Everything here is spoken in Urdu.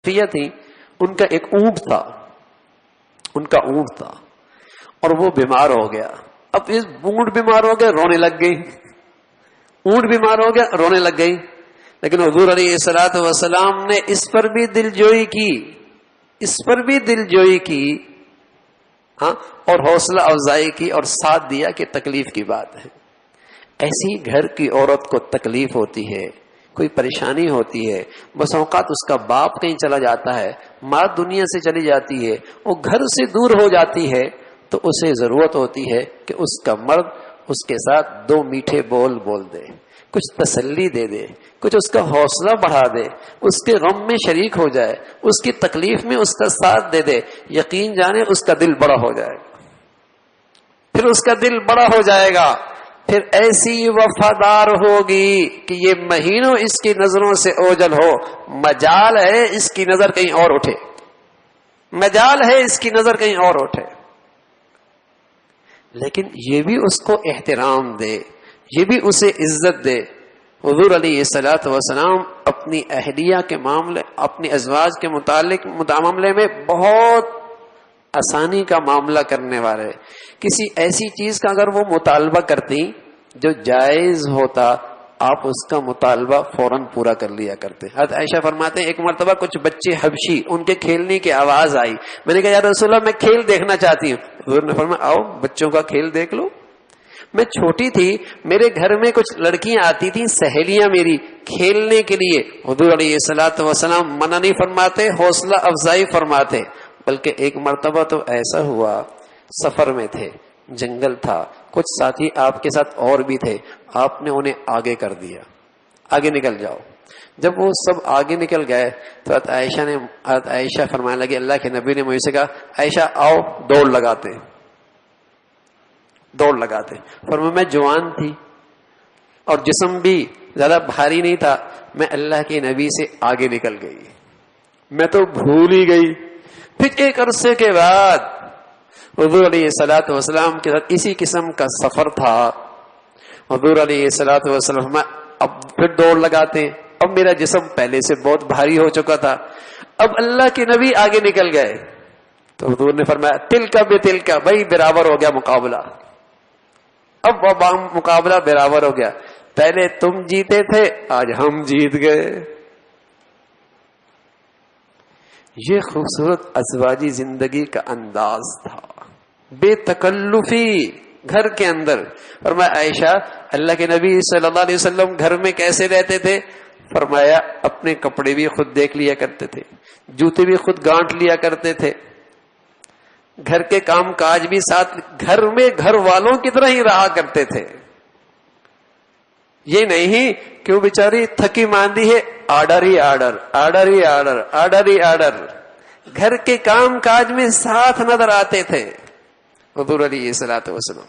بچیاں تھیں، ان کا ایک اونٹ تھا، ان کا اونٹ تھا اور وہ بیمار ہو گیا. اب اس اونٹ بیمار ہو گیا، رونے لگ گئی. اونٹ بیمار ہو گیا، رونے لگ گئی. لیکن حضور علیہ الصلوۃ والسلام نے اس پر بھی دلجوئی کی، اس پر بھی دلجوئی کی، ہاں، اور حوصلہ افزائی کی اور ساتھ دیا کہ تکلیف کی بات ہے. ایسی گھر کی عورت کو تکلیف ہوتی ہے، کوئی پریشانی ہوتی ہے، بس اوقات اس کا باپ کہیں چلا جاتا ہے، ماں دنیا سے چلی جاتی ہے، وہ گھر سے دور ہو جاتی ہے، تو اسے ضرورت ہوتی ہے کہ اس کا مرد اس کے ساتھ دو میٹھے بول بول دے، کچھ تسلی دے دے، کچھ اس کا حوصلہ بڑھا دے، اس کے غم میں شریک ہو جائے، اس کی تکلیف میں اس کا ساتھ دے دے. یقین جانے اس کا دل بڑا ہو جائے گا، پھر اس کا دل بڑا ہو جائے گا، پھر ایسی وفادار ہوگی کہ یہ مہینوں اس کی نظروں سے اوجھل ہو. مجال ہے اس کی نظر کہیں اور اٹھے، مجال ہے اس کی نظر کہیں اور اٹھے، لیکن یہ بھی اس کو احترام دے، یہ بھی اسے عزت دے. حضور علیہ الصلوۃ والسلام اپنی اہلیہ کے معاملے، اپنی ازواج کے متعلق معاملے میں بہت آسانی کا معاملہ کرنے والے. کسی ایسی چیز کا اگر وہ مطالبہ کرتی جو جائز ہوتا، آپ اس کا مطالبہ فوراً پورا کر لیا کرتے. حضرت عائشہ فرماتے ہیں ایک مرتبہ کچھ بچے حبشی، ان کے کھیلنے کی آواز آئی، میں نے کہا یا رسول اللہ میں کھیل دیکھنا چاہتی ہوں. حضور نے فرمایا آؤ بچوں کا کھیل دیکھ لو. میں چھوٹی تھی، میرے گھر میں کچھ لڑکیاں آتی تھیں، سہیلیاں میری، کھیلنے کے لیے. حضور علیہ الصلوۃ والسلام منع نہیں فرماتے، حوصلہ افزائی فرماتے. بلکہ ایک مرتبہ تو ایسا ہوا، سفر میں تھے، جنگل تھا، کچھ ساتھی آپ کے ساتھ اور بھی تھے، آپ نے انہیں آگے کر دیا، آگے نکل جاؤ. جب وہ سب آگے نکل گئے تو حضرت عائشہ فرمانے لگی، اللہ کے نبی نے مجھ سے کہا عائشہ آؤ دوڑ لگاتے، دوڑ لگاتے. فرمایا میں جوان تھی اور جسم بھی زیادہ بھاری نہیں تھا، میں اللہ کے نبی سے آگے نکل گئی، میں تو بھول ہی گئی. پھر ایک عرصے کے بعد حضور علیہ الصلوۃ والسلام کے ساتھ اسی قسم کا سفر تھا. حضور علیہ الصلوۃ والسلام اب پھر دوڑ لگاتے. اب میرا جسم پہلے سے بہت بھاری ہو چکا تھا، اب اللہ کے نبی آگے نکل گئے تو حضور نے فرمایا تل کا بے تل کا، بھائی برابر ہو گیا مقابلہ. اب مقابلہ برابر ہو گیا، پہلے تم جیتے تھے، آج ہم جیت گئے. یہ خوبصورت ازواجی زندگی کا انداز تھا، بے تکلفی گھر کے اندر. فرمایا عائشہ اللہ کے نبی صلی اللہ علیہ وسلم گھر میں کیسے رہتے تھے؟ فرمایا اپنے کپڑے بھی خود دیکھ لیا کرتے تھے، جوتے بھی خود گانٹ لیا کرتے تھے، گھر کے کام کاج بھی ساتھ، گھر میں گھر والوں کی طرح ہی رہا کرتے تھے. یہ نہیں کہ وہ بیچاری تھکی ماندی ہے، آرڈر ہی آرڈر، آرڈر ہی آرڈر، آرڈر ہی آرڈر. گھر کے کام کاج میں ساتھ نظر آتے تھے حضور علیہ الصلوۃ والسلام.